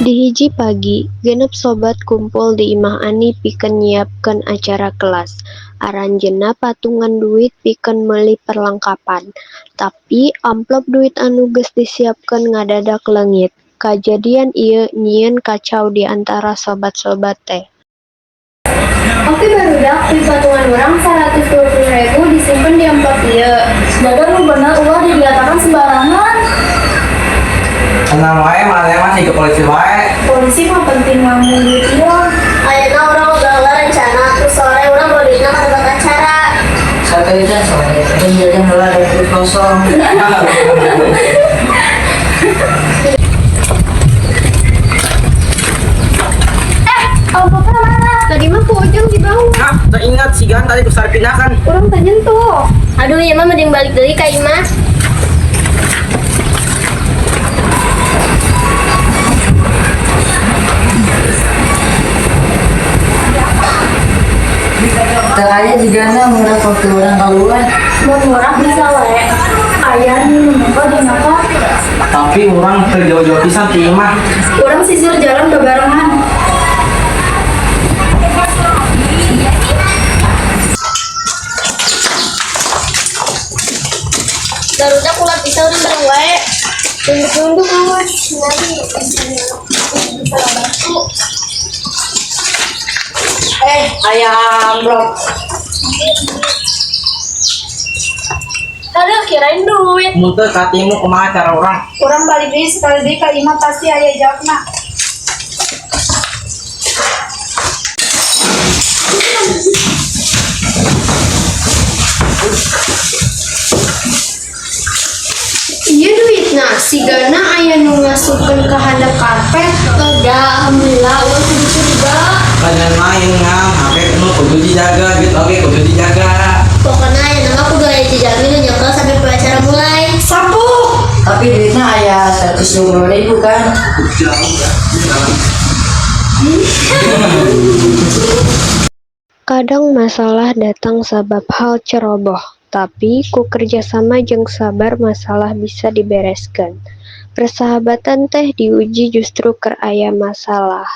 Di hiji pagi, genep sobat kumpul di imah Ani pikeun nyiapkeun acara kelas. Aranjeunna patungan duit pikeun meuli perlengkapan. Tapi amplop duit anu geus disiapkeun ngadadak leungit. Kajadian ieu nyieun kacau di antara sobat-sobat teh. Oke barudak, duit patungan urang 120.000 disimpen di amplop ieu. Dadan nu bener ulah didiatakan sembarangan. Tenang wae, malah masih ke polisi wae. Polisi mah penting ngomong duit ieu. Ayeuna urang udah rencana terus sore urang bawa duitna ka tempat acara. Satu itu sore, dan jajan dolar dari duit kosong. Amplopnya mana? Tadi mah ku Ujung di bawah. Nah, teringat si Gan tadi besar pindahkan. Urang teh nyentuh. Aduh, ieu mah mending balik deui ka imah. Terkaya juga murah waktu orang keluar. Mun murah bisa wae. Aya nu mengko di ngapa? Tapi orang terjauh-jauh pisan ti imah. Urang sisir jalan bebarengan. Barudak ulah bisa urang bareng wae. Tunduk-tunduk awas. Nanti batu. Ayam amplop. Aduh, kirain duit. Muntah katimu kumaha cara orang. Urang balik deui sekali deui ka imah pasti aya jawabna. Iya duitna, sigana aya nu ngasupkeun ka handap karpet. Lega, alhamdulillah urang kudu curiga. Kalian main ngang, HP penuh kudu dijaga gitu, oke kudu dijaga. Pokoknya ayeuna mah kudu aya jejamin nu nyekel sampai acara mulai. Sapu. Tapi duitnya ayah 120.000 kan. Kadang masalah datang sabab hal ceroboh, tapi ku kerjasama jeung sabar masalah bisa dibereskeun. Persahabatan teh diuji justru keur aya masalah.